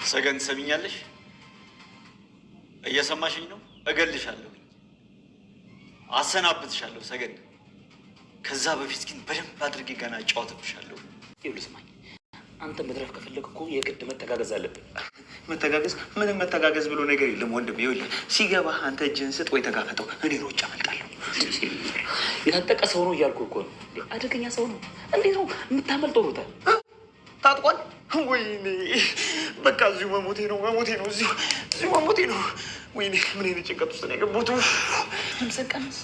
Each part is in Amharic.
ሰገን ሰሚኛለሽ? እየሰማሽኝ ነው? እገልሻለሁ፣ አሰናብትሻለሁ ሰገን። ከዛ በፊት ግን በደንብ አድርጌ ገና አጫውትብሻለሁ። ይኸውልህ ስማኝ፣ አንተ መድረፍ ከፈለግ እኮ የግድ መተጋገዝ አለብን። መተጋገዝ? ምንም መተጋገዝ ብሎ ነገር የለም ወንድም። ይኸውልህ ሲገባህ አንተ እጅህን ስጥ ወይ ተጋፈጠው፣ እኔ ሮጬ አመልጣለሁ። የታጠቀ ሰው ነው እያልኩህ እኮ ነው። አደገኛ ሰው ነው። እንዴት ነው የምታመልጠው? ሩታ ታጥቋል። ወይኔ በቃ እዚሁ መሞቴ ነው፣ እዚሁ መሞቴ ነው። ወይኔ ምን አይነት ጭንቀት ውስጥ ነው የገባሁት? ትምሰቀንስ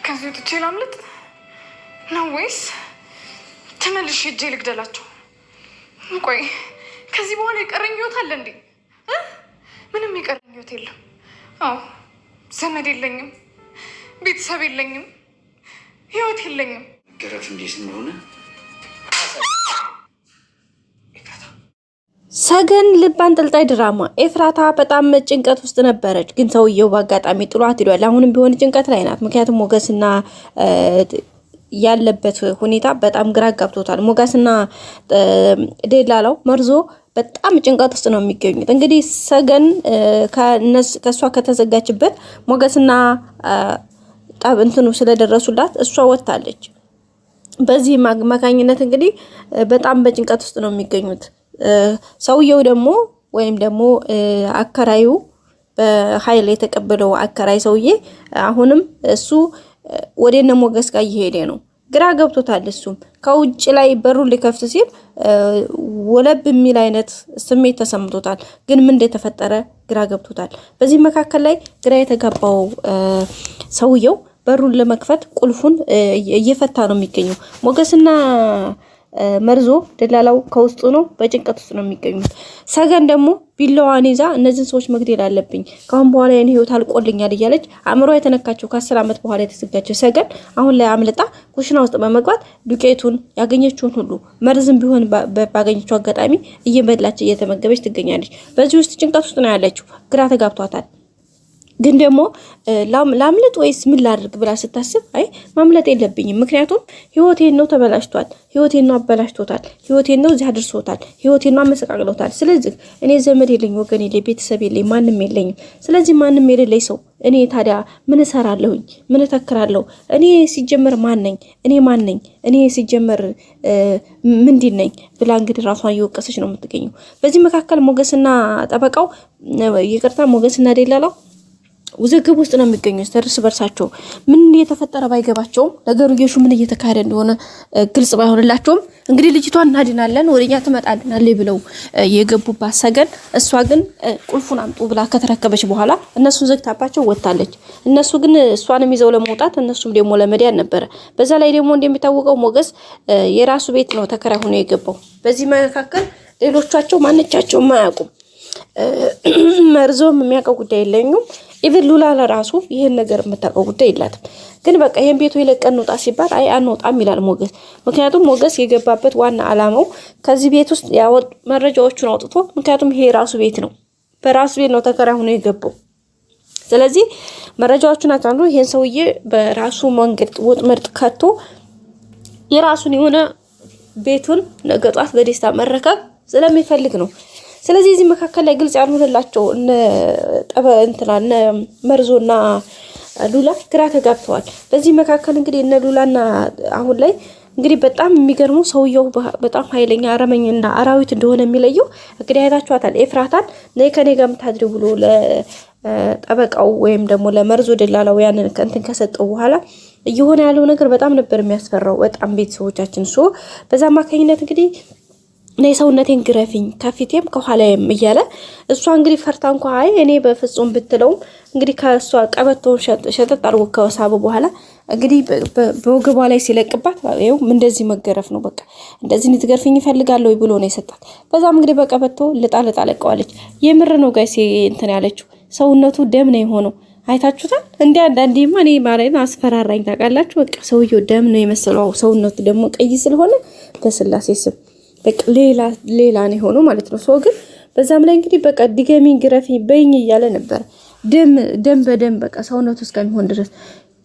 ከዚህ ትቼ ላምልጥ ነው ወይስ ተመልሼ ሄጄ ልግደላቸው? ቆይ ከዚህ በኋላ የቀረኝ ህይወት አለ እንዴ? ምንም የቀረኝ ህይወት የለም። አዎ ዘመድ የለኝም፣ ቤተሰብ የለኝም፣ ህይወት የለኝም። ገረፍ እንዴት እንደሆነ ሰገን ልብ አንጠልጣይ ድራማ። ኤፍራታ በጣም ጭንቀት ውስጥ ነበረች፣ ግን ሰውየው በአጋጣሚ ጥሏት ሄዷል። አሁንም ቢሆን ጭንቀት ላይ ናት። ምክንያቱም ሞገስና ያለበት ሁኔታ በጣም ግራ ጋብቶታል። ሞገስና ደላላው መርዞ በጣም ጭንቀት ውስጥ ነው የሚገኙት። እንግዲህ ሰገን ከእሷ ከተዘጋችበት ሞገስና ጠብ እንትኑ ስለደረሱላት እሷ ወጥታለች። በዚህ አማካኝነት እንግዲህ በጣም በጭንቀት ውስጥ ነው የሚገኙት። ሰውየው ደግሞ ወይም ደግሞ አከራዩ በኃይል የተቀበለው አከራይ ሰውዬ አሁንም እሱ ወደነ ሞገስ ጋር እየሄደ ነው። ግራ ገብቶታል። እሱም ከውጭ ላይ በሩን ሊከፍት ሲል ወለብ የሚል አይነት ስሜት ተሰምቶታል። ግን ምን እንደተፈጠረ ግራ ገብቶታል። በዚህ መካከል ላይ ግራ የተጋባው ሰውየው በሩን ለመክፈት ቁልፉን እየፈታ ነው የሚገኘው። ሞገስና መርዞ ደላላው ከውስጡ ነው፣ በጭንቀት ውስጥ ነው የሚገኙት። ሰገን ደግሞ ቢላዋን ይዛ እነዚህን ሰዎች መግደል አለብኝ፣ ካሁን በኋላ የኔ ህይወት አልቆልኛል እያለች አእምሮ የተነካቸው ከ10 ዓመት በኋላ የተዘጋጀው ሰገን አሁን ላይ አምልጣ ኩሽና ውስጥ በመግባት ዱቄቱን ያገኘችውን ሁሉ መርዝም ቢሆን ባገኘችው አጋጣሚ እየበላች እየተመገበች ትገኛለች። በዚህ ውስጥ ጭንቀት ውስጥ ነው ያለችው። ግራ ተጋብቷታል። ግን ደግሞ ላምልጥ ወይስ ምን ላድርግ ብላ ስታስብ አይ ማምለጥ የለብኝም፣ ምክንያቱም ህይወቴን ነው ተበላሽቷል፣ ህይወቴን ነው አበላሽቶታል፣ ህይወቴን ነው እዚህ አድርሶታል፣ ህይወቴን ነው አመሰቃቅሎታል። ስለዚህ እኔ ዘመድ የለኝ፣ ወገን የለኝ፣ ቤተሰብ የለኝ፣ ማንም የለኝም። ስለዚህ ማንም የሌለኝ ሰው እኔ ታዲያ ምን እሰራለሁኝ? ምን እተክራለሁ? እኔ ሲጀመር ማን ነኝ? እኔ ሲጀመር ምንድን ነኝ ብላ እንግዲህ ራሷን እየወቀሰች ነው የምትገኘው። በዚህ መካከል ሞገስና ጠበቃው ሞገስና ደላላው ውዝግብ ውስጥ ነው የሚገኙት። እርስ በርሳቸው ምን እየተፈጠረ ባይገባቸውም ነገሩ ምን እየተካሄደ እንደሆነ ግልጽ ባይሆንላቸውም እንግዲህ ልጅቷን እናድናለን ወደኛ ትመጣልናለች ብለው የገቡባት ሰገን እሷ ግን ቁልፉን አምጡ ብላ ከተረከበች በኋላ እነሱ ዘግታባቸው ወጣለች። እነሱ ግን እሷንም ይዘው ለመውጣት እነሱም ደግሞ ለመዲያን ነበር። በዛ ላይ ደግሞ እንደሚታወቀው ሞገስ የራሱ ቤት ነው ተከራይ ሆኖ የገባው። በዚህ መካከል ሌሎቻቸው ማንቻቸው ማያውቁም። መርዞም የሚያውቀው ጉዳይ የለኝም። ኢቭን ሉላ ለራሱ ይሄን ነገር የምታውቀው ጉዳይ የላትም። ግን በቃ ይሄን ቤቱ ይለቀን እንውጣ ሲባል አይ አንወጣም ይላል ሞገስ። ምክንያቱም ሞገስ የገባበት ዋና አላማው ከዚህ ቤት ውስጥ ያወጡ መረጃዎችን አውጥቶ፣ ምክንያቱም ይሄ ራሱ ቤት ነው፣ በራሱ ቤት ነው ተከራይ ሆኖ የገባው። ስለዚህ መረጃዎችን አጣንቶ ይሄን ሰውዬ በራሱ መንገድ ወጥመድ ከቶ የራሱን የሆነ ቤቱን ነገ ጧት በደስታ መረከብ ስለሚፈልግ ነው። ስለዚህ እዚህ መካከል ላይ ግልጽ ያልሆነላቸው እነ መርዞና ሉላ ግራ ተጋብተዋል። በዚህ መካከል እንግዲህ እነ ሉላና አሁን ላይ እንግዲህ በጣም የሚገርመው ሰውየው በጣም ኃይለኛ አረመኝና አራዊት እንደሆነ የሚለየው እንግዲህ አይታችኋታል። ኤፍራታን ነይ ከኔ ጋር የምታድሪ ብሎ ጠበቃው ወይም ደግሞ ለመርዞ ደላላው ያንን እንትን ከሰጠው በኋላ እየሆነ ያለው ነገር በጣም ነበር የሚያስፈራው። በጣም ቤተሰቦቻችን በዛ አማካኝነት እንግዲህ እኔ ሰውነቴን ግረፊኝ ከፊቴም ከኋላዬም እያለ እሷ እንግዲህ ፈርታ እንኳ አይ እኔ በፍጹም ብትለውም እንግዲህ ከእሷ ቀበቶውን ሸጠጥ አድርጎ ከሳበ በኋላ እንግዲህ በወገቧ ላይ ሲለቅባት ይኸው እንደዚህ መገረፍ ነው። በቃ እንደዚህ ልትገርፍኝ ይፈልጋለሁ ብሎ ነው የሰጣት። በዛም እንግዲህ በቀበቶ ልጣ ለቀዋለች። የምር ነው ጋይስ እንትን ያለችው ሰውነቱ ደም ነው የሆነው። አይታችሁታል እንዴ? አንዳንዴማ እኔ ማለት አስፈራራኝ ታውቃላችሁ። በቃ ሰውየው ደም ነው የመሰለው። ሰውነቱ ደግሞ ቀይ ስለሆነ በስላሴ ስም በቃ ሌላ ነው የሆነው ማለት ነው። ሰው ግን በዛም ላይ እንግዲህ በቃ ድገሚ ግረፊ በይኝ እያለ ነበር። ደም በደም በቃ ሰውነቱ እስከሚሆን ድረስ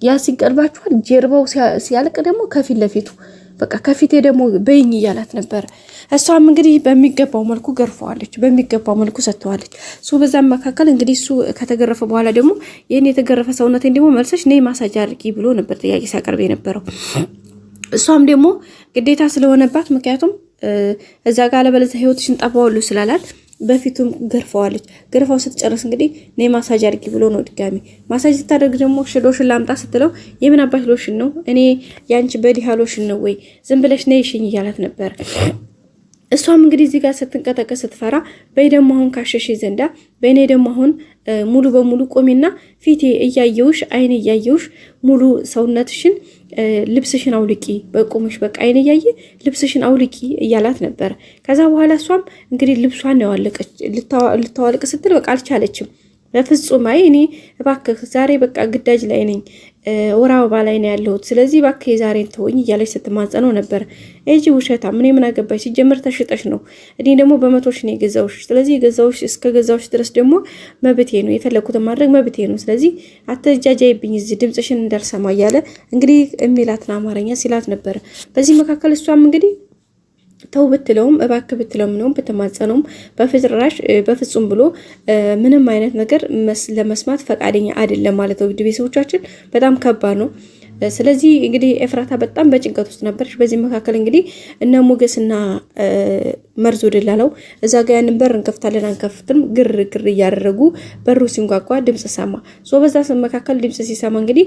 ያ ሲቀርባችኋል። ጀርባው ሲያልቅ ደግሞ ከፊት ለፊቱ በቃ ከፊቴ ደግሞ በይኝ እያላት ነበር። እሷም እንግዲህ በሚገባው መልኩ ገርፈዋለች፣ በሚገባው መልኩ ሰጥተዋለች። በዛም መካከል እንግዲህ እሱ ከተገረፈ በኋላ ደግሞ ይህን የተገረፈ ሰውነቴን ደግሞ መልሰሽ ነይ ማሳጅ አድርጊ ብሎ ነበር ጥያቄ ሲያቀርብ የነበረው። እሷም ደግሞ ግዴታ ስለሆነባት ምክንያቱም እዛ ጋር አለበለዚያ ህይወትሽን ጠባዋሉ ስላላት በፊቱም ገርፈዋለች። ገርፋው ስትጨርስ እንግዲህ ነይ ማሳጅ አድርጊ ብሎ ነው ድጋሚ ማሳጅ ስታደርግ ደግሞ ሎሽን ላምጣ ስትለው የምን አባሽ ሎሽን ነው? እኔ ያንቺ በዲሃ ሎሽን ነው ወይ? ዝም ብለሽ ነይ ሽኝ እያላት ነበር። እሷም እንግዲህ እዚህ ጋር ስትንቀጠቀጥ ስትፈራ በይ ደግሞ አሁን ካሸሽ ዘንዳ በእኔ ደግሞ አሁን ሙሉ በሙሉ ቆሚና ፊቴ እያየውሽ አይኔ እያየውሽ ሙሉ ሰውነትሽን ልብስሽን አውልቂ በቁምሽ በቃ አይኔ እያየ ልብስሽን አውልቂ እያላት ነበር። ከዛ በኋላ እሷም እንግዲህ ልብሷን ነው ያወለቀች። ልታወልቅ ስትል በቃ አልቻለችም። በፍጹም አይ እኔ እባክህ ዛሬ በቃ ግዳጅ ላይ ነኝ፣ ወር አበባ ላይ ነው ያለሁት፣ ስለዚህ እባክህ የዛሬን ተወኝ እያለች ስትማጸነው ነበር። እጂ ውሸታ ምን ምን አገባሽ? ሲጀምር ተሽጠሽ ነው፣ እኔ ደግሞ በመቶሽ ነው የገዛውሽ። ስለዚህ የገዛውሽ እስከ ገዛውሽ ድረስ ደግሞ መብቴ ነው፣ የፈለኩትን ማድረግ መብቴ ነው። ስለዚህ አትጃጃይብኝ፣ እዚህ ድምጽሽን እንዳልሰማ እያለ እንግዲህ የሚላትን አማርኛ ሲላት ነበር። በዚህ መካከል እሷም እንግዲህ ተው ብትለውም እባክህ ብትለውም ነው ብትማጸነውም በፍጹም ብሎ ምንም አይነት ነገር ለመስማት ፈቃደኛ አይደለም ማለት ነው። ቤተሰቦቻችን በጣም ከባድ ነው። ስለዚህ እንግዲህ ኤፍራታ በጣም በጭንቀት ውስጥ ነበረች። በዚህ መካከል እንግዲህ እነ ሞገስና መርዞ ደላላው እዛ ጋር ያንን በር እንከፍታለን አንከፍትም ግር እያደረጉ በሩ ሲንጓጓ ድምጽ ሰማ። በዛ መካከል ድምጽ ሲሰማ እንግዲህ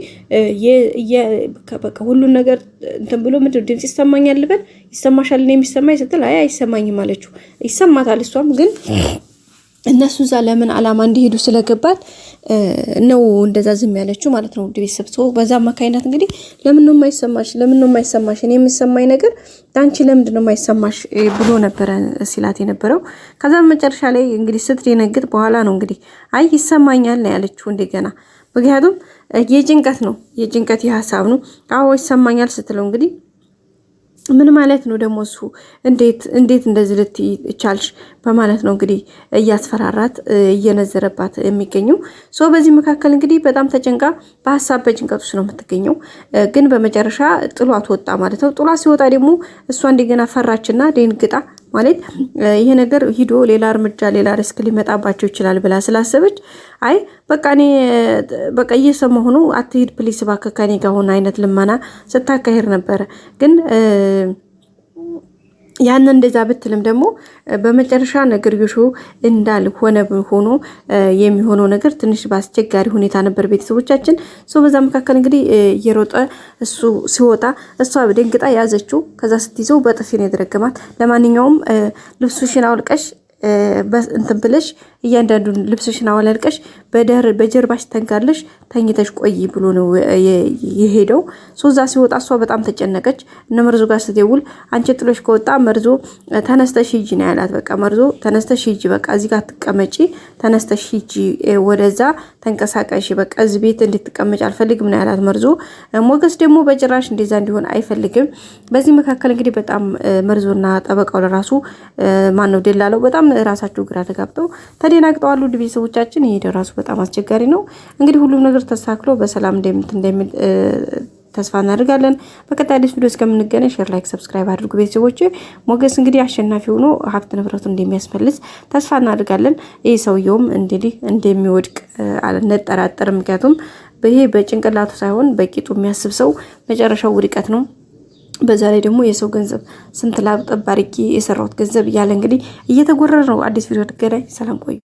በቃ ሁሉን ነገር እንትን ብሎ ምንድነው ድምጽ ይሰማኛል ልበል ይሰማሻል ነው የሚሰማኝ ስትል አይ አይሰማኝም አለችው። ይሰማታል እሷም ግን እነሱ እዛ ለምን አላማ እንዲሄዱ ስለገባት ነው እንደዛ ዝም ያለችው ማለት ነው። ውድ ቤተሰብ በዛ አማካይነት እንግዲህ ለምን ነው የማይሰማሽ እኔ የሚሰማኝ ነገር ዳንቺ ለምንድን ነው የማይሰማሽ ብሎ ነበረ ሲላት የነበረው። ከዛ መጨረሻ ላይ እንግዲህ ስትደነግጥ በኋላ ነው እንግዲህ አይ ይሰማኛል ነው ያለችው እንደገና። ምክንያቱም የጭንቀት የሀሳብ ነው። አዎ ይሰማኛል ስትለው እንግዲህ ምን ማለት ነው ደግሞ እሱ እንዴት እንደዚህ ልትይ ቻልሽ በማለት ነው እንግዲህ እያስፈራራት እየነዘረባት የሚገኘው። በዚህ መካከል እንግዲህ በጣም ተጨንቃ በሀሳብ በጭንቀት ውስጥ ነው የምትገኘው። ግን በመጨረሻ ጥሏት ወጣ ማለት ነው። ጥሏት ሲወጣ ደግሞ እሷ እንደገና ፈራችና ደንግጣ ማለት ይሄ ነገር ሂዶ ሌላ እርምጃ ሌላ ሪስክ ሊመጣባቸው ይችላል ብላ ስላሰበች አይ በቃ እኔ በቃ እየሰማሁ ነው አትሂድ ፕሊስ እባክህ ከኔ ጋር ሆነ አይነት ልመና ስታካሄድ ነበረ። ግን ያን እንደዛ ብትልም ደግሞ በመጨረሻ ነገርዮሹ እንዳልሆነ ሆኖ የሚሆነው ነገር ትንሽ በአስቸጋሪ ሁኔታ ነበር ቤተሰቦቻችን። በዛ መካከል እንግዲህ እየሮጠ እሱ ሲወጣ እሷ ደንግጣ ያዘችው። ከዛ ስትይዘው በጥፊ ነው የደረገማት። ለማንኛውም ልብስሽን አውልቀሽ እንትን ብለሽ እያንዳንዱን ልብስሽን አወላልቀሽ በጀርባሽ ተንጋለሽ ተኝተሽ ቆይ ብሎ ነው የሄደው። እዛ ሲወጣ እሷ በጣም ተጨነቀች። እነ መርዞ ጋር ስትደውል አንቺ ጥሎሽ ከወጣ መርዞ ተነስተሽ ሂጂ ነው ያላት። በቃ መርዞ ተነስተሽ ሂጂ፣ በቃ እዚህ ጋር ትቀመጪ፣ ተነስተሽ ሂጂ፣ ወደዛ ተንቀሳቀሽ፣ በቃ እዚህ ቤት እንድትቀመጭ አልፈልግም ነው ያላት መርዞ። ሞገስ ደግሞ በጭራሽ እንደዛ እንዲሆን አይፈልግም። በዚህ መካከል እንግዲህ በጣም መርዞና ጠበቃው ለራሱ ማን ነው ደላለው በጣም ራሳቸው ግራ ተጋብተው ተደናግጠዋል። ውድ ቤተሰቦቻችን ይሄ ራሱ በጣም አስቸጋሪ ነው። እንግዲህ ሁሉም ነገር ተሳክሎ በሰላም እንደሚል ተስፋ እናደርጋለን። በቀጣይ አዲስ ቪዲዮ እስከምንገናኝ ሼር፣ ላይክ፣ ሰብስክራይብ አድርጉ ቤተሰቦች። ሞገስ እንግዲህ አሸናፊ ሆኖ ሀብት ንብረቱን እንደሚያስፈልስ ተስፋ እናደርጋለን። ይህ ሰውየውም እንግዲህ እንደሚወድቅ አንጠራጠርም። ምክንያቱም ይሄ በጭንቅላቱ ሳይሆን በቂጡ የሚያስብ ሰው መጨረሻው ውድቀት ነው። በዛ ላይ ደግሞ የሰው ገንዘብ ስንት ላብ ጠብ አድርጌ የሰራሁት ገንዘብ እያለ እንግዲህ እየተጎረረ ነው። አዲስ ቪዲዮ እንገናኝ። ሰላም ቆዩ።